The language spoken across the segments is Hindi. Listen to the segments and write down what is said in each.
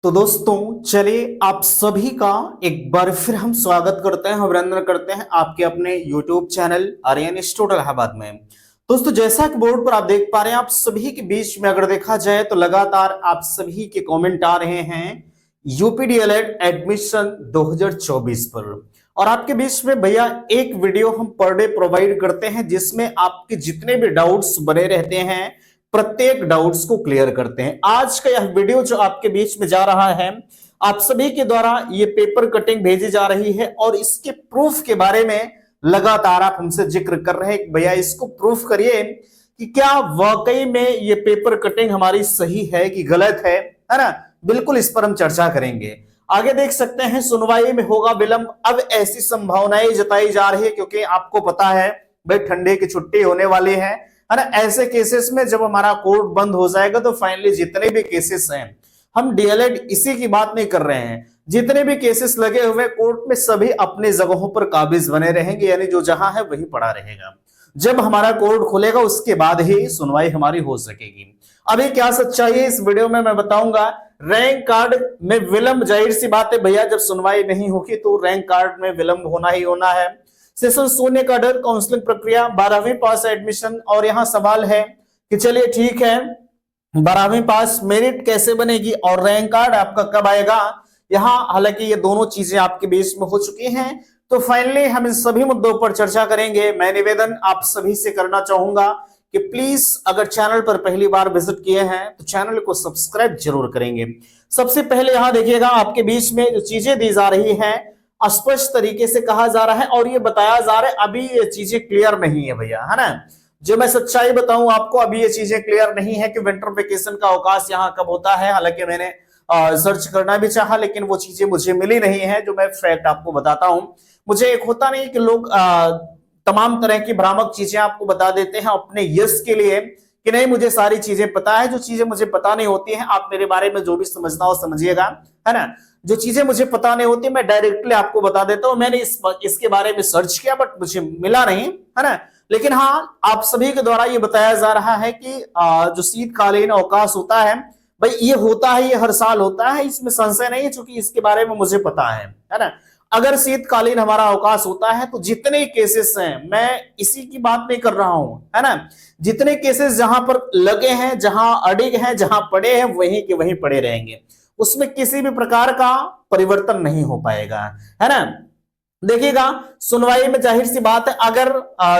तो दोस्तों चलिए आप सभी का एक बार फिर हम स्वागत करते हैं, अभिनंदन करते हैं आपके अपने YouTube channel Aryan institute Allahabad में। दोस्तों जैसा कि बोर्ड पर आप देख पा रहे हैं, आप सभी के बीच में अगर देखा जाए तो लगातार आप सभी के कमेंट आ रहे हैं यूपीडीएलएड एडमिशन 2024 पर। और आपके बीच में भैया एक वीडियो हम पर डे प्रोवाइड करते हैं जिसमें आपके जितने भी डाउट्स बने रहते हैं प्रत्येक डाउट्स को क्लियर करते हैं। आज का यह वीडियो जो आपके बीच में जा रहा है, आप सभी के द्वारा ये पेपर कटिंग भेजी जा रही है और इसके प्रूफ के बारे में लगातार आप हमसे जिक्र कर रहे हैं, भैया इसको प्रूफ करिए कि क्या वाकई में ये पेपर कटिंग हमारी सही है कि गलत है ना। बिल्कुल इस पर हम चर्चा करेंगे। आगे देख सकते हैं सुनवाई में होगा विलंब, अब ऐसी संभावनाएं जताई जा रही है क्योंकि आपको पता है भाई ठंडे की छुट्टी होने वाली है ना। ऐसे केसेस में जब हमारा कोर्ट बंद हो जाएगा तो फाइनली जितने भी केसेस हैं, हम डीएलएड इसी की बात नहीं कर रहे हैं, जितने भी केसेस लगे हुए कोर्ट में सभी अपने जगहों पर काबिज बने रहेंगे, यानी जो जहां है वही पड़ा रहेगा। जब हमारा कोर्ट खुलेगा उसके बाद ही सुनवाई हमारी हो सकेगी। अभी क्या सच्चाई है इस वीडियो में मैं बताऊंगा। रैंक कार्ड में विलंब, जाहिर सी बात है भैया, जब सुनवाई नहीं होगी तो रैंक कार्ड में विलंब होना ही होना है। सेशन शून्य का डर, काउंसलिंग प्रक्रिया, 12वीं पास एडमिशन। और यहां सवाल है कि चलिए ठीक है 12वीं पास मेरिट कैसे बनेगी और रैंक कार्ड आपका कब आएगा। यहां हालांकि ये दोनों चीजें आपके बीच में हो चुकी हैं, तो फाइनली हम इन सभी मुद्दों पर चर्चा करेंगे। मैं निवेदन आप सभी से करना चाहूंगा कि प्लीज अगर चैनल पर पहली बार विजिट किए हैं तो चैनल को सब्सक्राइब जरूर करेंगे। सबसे पहले यहां देखिएगा आपके बीच में जो चीजें दी जा रही हैं स्पष्ट तरीके से कहा जा रहा है और ये बताया जा रहा है अभी ये चीजें क्लियर नहीं है भैया, है ना। जो मैं सच्चाई बताऊं आपको, अभी ये चीजें क्लियर नहीं है कि विंटर वेकेशन का अवकाश यहाँ कब होता है। हालांकि मैंने सर्च करना भी चाहा लेकिन वो चीजें मुझे मिली नहीं है, जो मैं फैक्ट आपको बताता हूं। मुझे एक होता नहीं कि लोग तमाम तरह की भ्रामक चीजें आपको बता देते हैं अपने यश के लिए कि नहीं मुझे सारी चीजें पता है। जो चीजें मुझे पता नहीं होती हैं, आप मेरे बारे में जो भी समझना हो समझिएगा, है ना। जो चीजें मुझे पता नहीं होती मैं डायरेक्टली आपको बता देता हूं। मैंने इसके बारे में सर्च किया बट मुझे मिला नहीं, है ना। लेकिन हाँ, आप सभी के द्वारा ये बताया जा रहा है कि जो शीतकालीन अवकाश होता है भाई ये होता है, ये हर साल होता है, इसमें संशय नहीं है, चूंकि इसके बारे में मुझे पता है ना। अगर शीतकालीन हमारा अवकाश होता है तो जितने केसेस हैं, मैं इसी की बात नहीं कर रहा हूं, है ना, जितने केसेस जहां पर लगे हैं, जहां अड़िग हैं, जहां पड़े हैं वहीं के वहीं पड़े रहेंगे, उसमें किसी भी प्रकार का परिवर्तन नहीं हो पाएगा, है ना। देखिएगा सुनवाई में जाहिर सी बात है अगर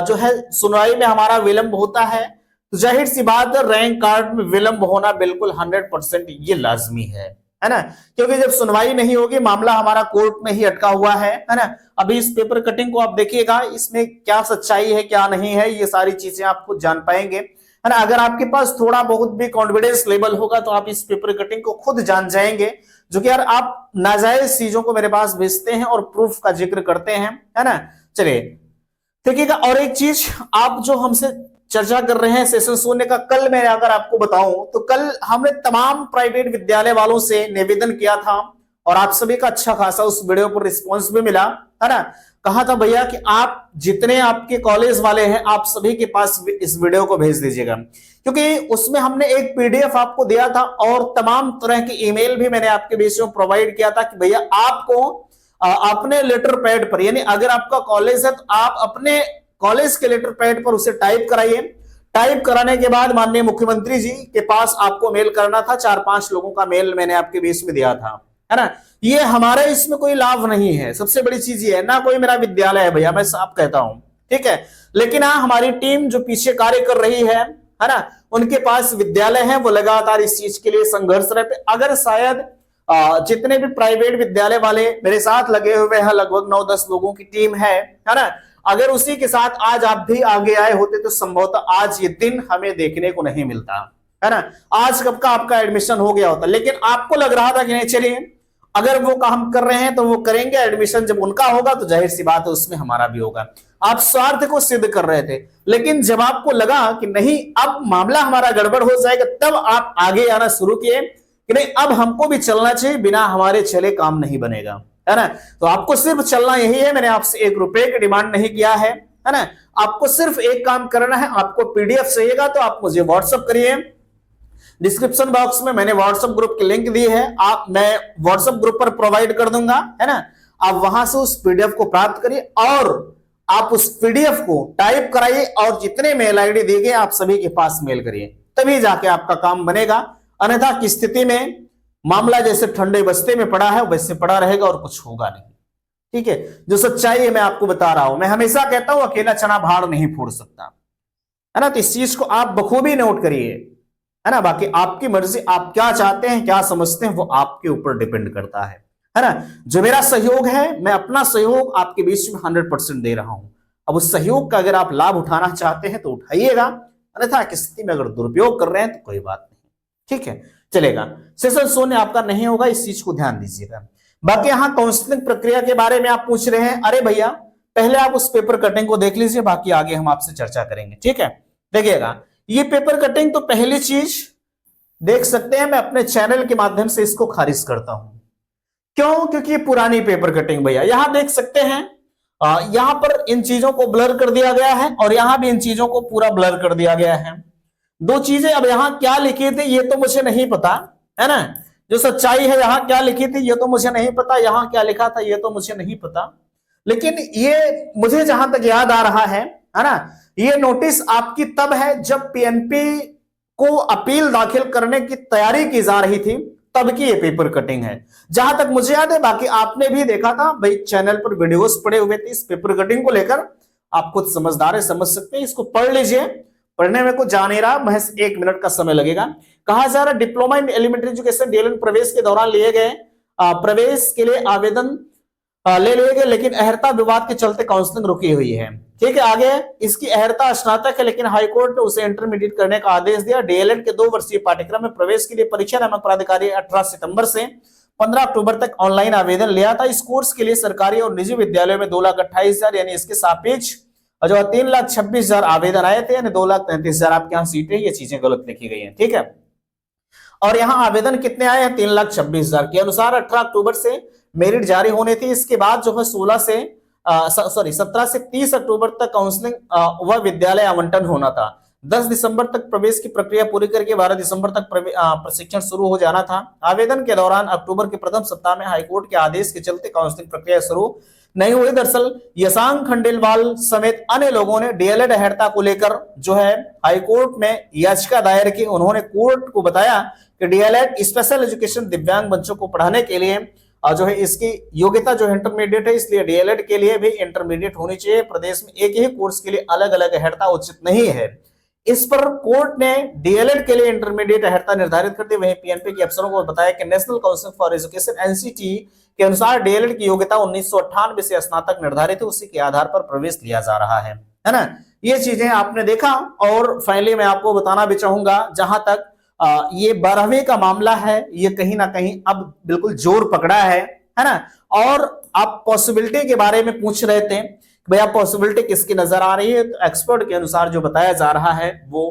जो है सुनवाई में हमारा विलंब होता है तो जाहिर सी बात है रैंक कार्ड में विलंब होना बिल्कुल 100% ये लाजमी है ना। क्योंकि जब सुनवाई नहीं होगी मामला हमारा कोर्ट में ही अटका हुआ है ना। अभी इस पेपर कटिंग को आप देखिएगा, इसमें क्या सच्चाई है क्या नहीं है ये सारी चीजें आप खुद जान पाएंगे, है ना। अगर आपके पास थोड़ा बहुत भी कॉन्फिडेंस लेवल होगा तो आप इस पेपर कटिंग को खुद जान जाएंगे। जो कि यार आप नाजायज चीजों को मेरे पास भेजते हैं और प्रूफ का जिक्र करते हैं, है ना। चलिए देखिएगा, और एक चीज आप जो हमसे चर्चा कर रहे हैं सेशन शून्य का, कल मैं अगर आपको बताऊं तो कल हमने तमाम प्राइवेट विद्यालय वालों से निवेदन किया था और आप सभी का अच्छा खासा उस वीडियो पर रिस्पॉन्स भी मिला, है ना। कहा था भैया कि आप जितने आपके कॉलेज वाले हैं आप सभी के पास इस वीडियो को भेज दीजिएगा, क्योंकि उसमें हमने एक पीडीएफ आपको दिया था और तमाम तरह के ईमेल भी मैंने आपके बीच में प्रोवाइड किया था कि भैया आपको अपने लेटर पैड पर, यानी अगर आपका कॉलेज है तो आप अपने कॉलेज के लेटर पैड पर उसे टाइप कराइए। टाइप कराने के बाद माननीय मुख्यमंत्री जी के पास आपको मेल करना था। 4-5 लोगों का मेल मैंने आपके बीच में दिया था, है ना। ये हमारे इसमें कोई लाभ नहीं है, सबसे बड़ी चीज ये है ना, कोई मेरा विद्यालय है भैया, मैं साफ कहता हूं, ठीक है। लेकिन हाँ हमारी टीम जो पीछे कार्य कर रही है ना, उनके पास विद्यालय है, वो लगातार इस चीज के लिए संघर्ष रहते। अगर शायद जितने भी प्राइवेट विद्यालय वाले मेरे साथ लगे हुए हैं, लगभग 9-10 लोगों की टीम है ना, अगर उसी के साथ आज आप भी आगे आए होते तो संभवतः आज ये दिन हमें देखने को नहीं मिलता, है ना। आज कब का आपका एडमिशन हो गया होता, लेकिन आपको लग रहा था कि नहीं चलिए अगर वो काम कर रहे हैं तो वो करेंगे, एडमिशन जब उनका होगा तो जाहिर सी बात है उसमें हमारा भी होगा। आप स्वार्थ को सिद्ध कर रहे थे, लेकिन जब आपको लगा कि नहीं अब मामला हमारा गड़बड़ हो जाएगा तब आप आगे आना शुरू किए कि नहीं अब हमको भी चलना चाहिए, बिना हमारे चले काम नहीं बनेगा, है ना। तो आपको सिर्फ चलना यही है, मैंने आपसे 1 रुपए की डिमांड नहीं किया है ना। आपको सिर्फ एक काम करना है, आपको पीडीएफ चाहिएगा तो आप मुझे व्हाट्सएप करिए, डिस्क्रिप्शन बॉक्स में मैंने व्हाट्सएप ग्रुप की लिंक दी है, आप मैं व्हाट्सएप ग्रुप पर प्रोवाइड कर दूंगा, है ना। आप वहां से उस पीडीएफ को प्राप्त करिए और आप उस पीडीएफ को टाइप कराइए और जितने मेल आईडी दी गए आप सभी के पास मेल करिए, तभी जाके आपका काम बनेगा। अन्यथा की स्थिति में मामला जैसे ठंडे बस्ते में पड़ा है वैसे पड़ा रहेगा और कुछ होगा नहीं। ठीक है, जो सच्चाई है मैं आपको बता रहा हूं। मैं हमेशा कहता हूं अकेला चना भाड़ नहीं फोड़ सकता, है ना। तो इस चीज को आप बखूबी नोट करिए, है ना। बाकी आपकी मर्जी, आप क्या चाहते हैं क्या समझते हैं वो आपके ऊपर डिपेंड करता है ना। जो मेरा सहयोग है, मैं अपना सहयोग आपके बीच में 100% दे रहा हूं। अब उस सहयोग का अगर आप लाभ उठाना चाहते हैं तो उठाइएगा, अन्यथा किस स्थिति में अगर दुरुपयोग कर रहे हैं तो कोई बात नहीं, ठीक है, चलेगा। सेशन शून्य आपका नहीं होगा, इस चीज को ध्यान दीजिएगा। बाकी यहाँ काउंसलिंग प्रक्रिया के बारे में आप पूछ रहे हैं, अरे भैया पहले आप उस पेपर कटिंग को देख लीजिए, बाकी आगे हम आपसे चर्चा करेंगे, ठीक है। देखिएगा, ये पेपर कटिंग तो पहली चीज देख सकते हैं, मैं अपने चैनल के माध्यम से इसको खारिज करता हूं। क्यों? क्योंकि ये पुरानी पेपर कटिंग भैया, यहां देख सकते हैं, यहां पर इन चीजों को ब्लर कर दिया गया है और यहां भी इन चीजों को पूरा ब्लर कर दिया गया है। दो चीजें, अब यहां क्या लिखे थे ये तो मुझे नहीं पता, है ना। जो सच्चाई है, यहां क्या लिखी थी ये तो मुझे नहीं पता, यहां क्या लिखा था ये तो मुझे नहीं पता, लेकिन ये मुझे जहां तक याद आ रहा है ना, ये नोटिस आपकी तब है जब पीएनपी को अपील दाखिल करने की तैयारी की जा रही थी, तब की ये पेपर कटिंग है जहां तक मुझे याद है। बाकी आपने भी देखा था भाई, चैनल पर वीडियोस पड़े हुए थे इस पेपर कटिंग को लेकर, आप खुद समझदार है, समझ सकते हैं, इसको पढ़ लीजिए। पढ़ने में कुछ जा नहीं रहा, महज 1 मिनट का समय लगेगा। कहा जा रहा diploma in elementary education D El Ed प्रवेश के दौरान लिए गए प्रवेश के लिए आवेदन ले लिए गए, लेकिन अहर्ता विवाद के चलते काउंसलिंग रुकी हुई है, ठीक है। आगे, इसकी अहर्ता स्नातक है लेकिन हाईकोर्ट ने उसे इंटरमीडिएट करने का आदेश दिया। डीएलएड के 2 वर्षीय पाठ्यक्रम में प्रवेश के लिए परीक्षा नामक प्राधिकारी 18 सितंबर से 15 अक्टूबर तक ऑनलाइन आवेदन लिया था। इस कोर्स के लिए सरकारी और निजी विद्यालयों में 2,28,000 यानी इसके सापेक्ष जो 3,26,000 आवेदन आए थे, यानी 2,33,000 आपके यहाँ सीटें, ये चीजें गलत लिखी गई हैं, ठीक है। और यहाँ आवेदन कितने आए हैं? 3,26,000 के अनुसार 18 अक्टूबर से मेरिट जारी होने थी। इसके बाद जो है 17 से 30 अक्टूबर तक काउंसलिंग व विद्यालय आवंटन होना था। 10 दिसंबर तक प्रवेश की प्रक्रिया पूरी करके 12 दिसंबर तक प्रशिक्षण शुरू हो जाना था। आवेदन के दौरान अक्टूबर के प्रथम सप्ताह में हाईकोर्ट के आदेश के चलते काउंसलिंग प्रक्रिया शुरू नहीं हुई। दरअसल यशांक खंडेलवाल समेत अन्य लोगों ने डीएलएड अहर्ता को लेकर जो है हाईकोर्ट में याचिका दायर की। उन्होंने कोर्ट को बताया कि डीएलएड स्पेशल एजुकेशन दिव्यांग बच्चों को पढ़ाने के लिए जो है इसकी योग्यता जो है इंटरमीडिएट है, इसलिए डीएलएड के लिए भी इंटरमीडिएट होनी चाहिए। प्रदेश में एक ही कोर्स के लिए अलग अलग अहर्ता उचित नहीं है। इस पर कोर्ट ने डीएलएड के लिए इंटरमीडिएट अहर्ता निर्धारित कर दी। वहीं पीएनपी के अफसरों को बताया कि national council for education NCT के अनुसार डीएलएड की योग्यता 1998 से स्नातक निर्धारित है, उसी के आधार पर प्रवेश लिया जा रहा है ना। ये चीजें आपने देखा। और फाइनली मैं आपको बताना भी चाहूंगा, जहां तक ये 12वीं का मामला है, ये कहीं ना कहीं अब बिल्कुल जोर पकड़ा है ना। और आप पॉसिबिलिटी के बारे में पूछ रहे थे, भैया पॉसिबिलिटी किसकी नजर आ रही है, तो एक्सपर्ट के अनुसार जो बताया जा रहा है वो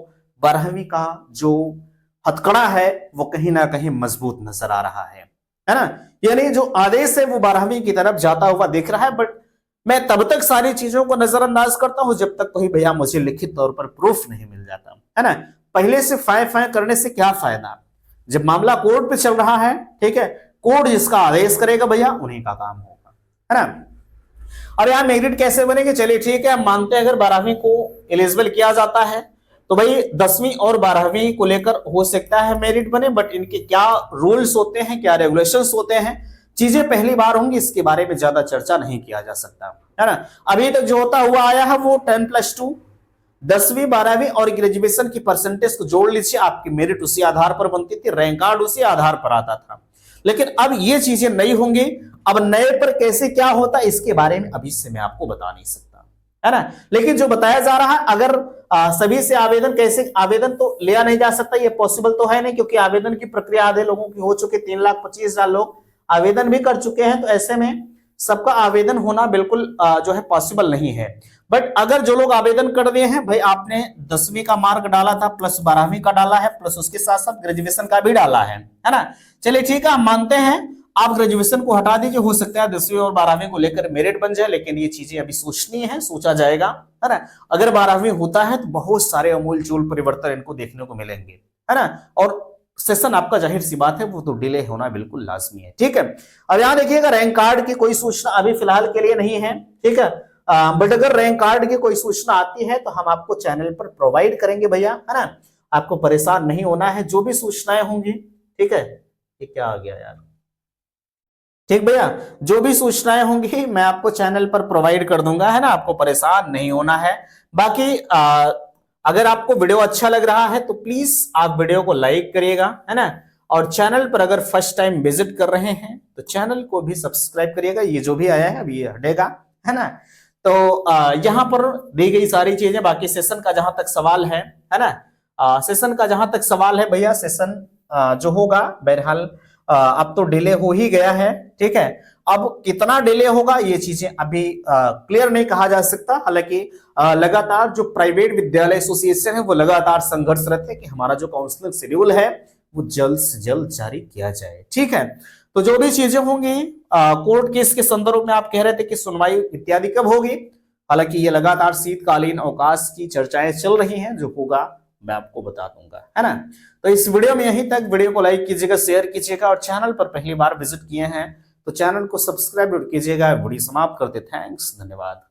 12वीं का जो हथकड़ा है वो कहीं ना कहीं मजबूत नजर आ रहा है ना। यानी जो आदेश है वो 12वीं की तरफ जाता हुआ दिख रहा है। बट मैं तब तक सारी चीजों को नजरअंदाज करता हूं जब तक कोई भैया मुझे लिखित तौर पर प्रूफ नहीं मिल जाता, है ना। पहले से फाय करने से क्या फायदा, जब मामला कोर्ट पे चल रहा है, ठीक है, कोर्ट जिसका आदेश करेगा भैया उन्हीं का काम होगा, है ना। और यहां मेरिट कैसे बनेंगे, चलिए ठीक है, हम मानते हैं अगर 12वीं को एलिजिबल किया जाता है तो भाई 10वीं और 12वीं को लेकर हो सकता है मेरिट बने। बट इनके क्या रूल्स होते हैं, क्या रेगुलेशंस होते हैं, चीजें पहली बार होंगी, इसके बारे में ज्यादा चर्चा नहीं किया जा सकता, है ना। अभी तक जो होता हुआ आया है वो 10+2 10वीं 12वीं और ग्रेजुएशन की परसेंटेज को जोड़ लीजिए, आपकी मेरिट उसी आधार पर बनती थी, रैंक कार्ड उसी आधार पर आता था। लेकिन अब ये चीजें नहीं होंगी। अब नए पर कैसे क्या होता है इसके बारे में अभी से मैं आपको बता नहीं सकता, है ना। लेकिन जो बताया जा रहा है, अगर सभी से आवेदन, कैसे आवेदन तो लिया नहीं जा सकता, ये पॉसिबल तो है नहीं, क्योंकि आवेदन की प्रक्रिया आधे लोगों की हो चुकी, 3,25,000 लोग आवेदन भी कर चुके हैं। तो ऐसे में सबका आवेदन होना बिल्कुल जो है पॉसिबल नहीं है। बट अगर जो लोग आवेदन कर दिए हैं, भाई आपने 10वीं का मार्क डाला था प्लस 12वीं का डाला है प्लस उसके साथ साथ ग्रेजुएशन का भी डाला है ना। चलिए ठीक है, हम मानते हैं आप ग्रेजुएशन को हटा दीजिए, हो सकता है 10वीं और 12वीं को लेकर मेरिट बन जाए, लेकिन ये चीजें अभी सोचनी है, सोचा जाएगा, है ना। अगर 12वीं होता है तो बहुत सारे अमूल चूल परिवर्तन इनको देखने को मिलेंगे, है ना। और सेशन आपका जाहिर सी बात है वो तो डिले होना बिल्कुल लाजमी है। ठीक है, अब यहाँ देखिएगा रैंक कार्ड की कोई सूचना अभी फिलहाल के लिए नहीं है। ठीक है, बट अगर रैंक कार्ड की कोई सूचना आती है तो हम आपको चैनल पर प्रोवाइड करेंगे भैया, है ना। आपको परेशान नहीं होना है, जो भी सूचनाएं होंगी। ठीक है, ये क्या आ गया यार। ठीक भैया, जो भी सूचनाएं होंगी मैं आपको चैनल पर प्रोवाइड कर दूंगा, है ना, आपको परेशान नहीं होना है। बाकी अगर आपको वीडियो अच्छा लग रहा है तो प्लीज आप वीडियो को लाइक करिएगा, है ना। और चैनल पर अगर फर्स्ट टाइम विजिट कर रहे हैं तो चैनल को भी सब्सक्राइब करिएगा। ये जो भी आया है अभी ये हटेगा, है ना। तो यहाँ पर दी गई सारी चीजें, बाकी सेशन का जहां तक सवाल है ना, सेशन का जहां तक सवाल है भैया, सेशन जो होगा बहरहाल अब तो डिले हो ही गया है। ठीक है, अब कितना डिले होगा ये चीजें अभी क्लियर नहीं कहा जा सकता। हालांकि लगातार जो प्राइवेट विद्यालय एसोसिएशन है वो लगातार संघर्षरत है कि हमारा जो काउंसलिंग शेड्यूल है वो जल्द से जल्द जारी किया जाए। ठीक है, तो जो भी चीजें होंगी कोर्ट केस के संदर्भ में आप कह रहे थे कि सुनवाई इत्यादि कब होगी, हालांकि ये लगातार शीतकालीन अवकाश की चर्चाएं चल रही हैं, जो होगा मैं आपको बता दूंगा, है ना। तो इस वीडियो में यहीं तक। वीडियो को लाइक कीजिएगा, शेयर कीजिएगा, और चैनल पर पहली बार विजिट किए हैं तो चैनल को सब्सक्राइब कीजिएगा। वीडियो समाप्त करते, थैंक्स, धन्यवाद।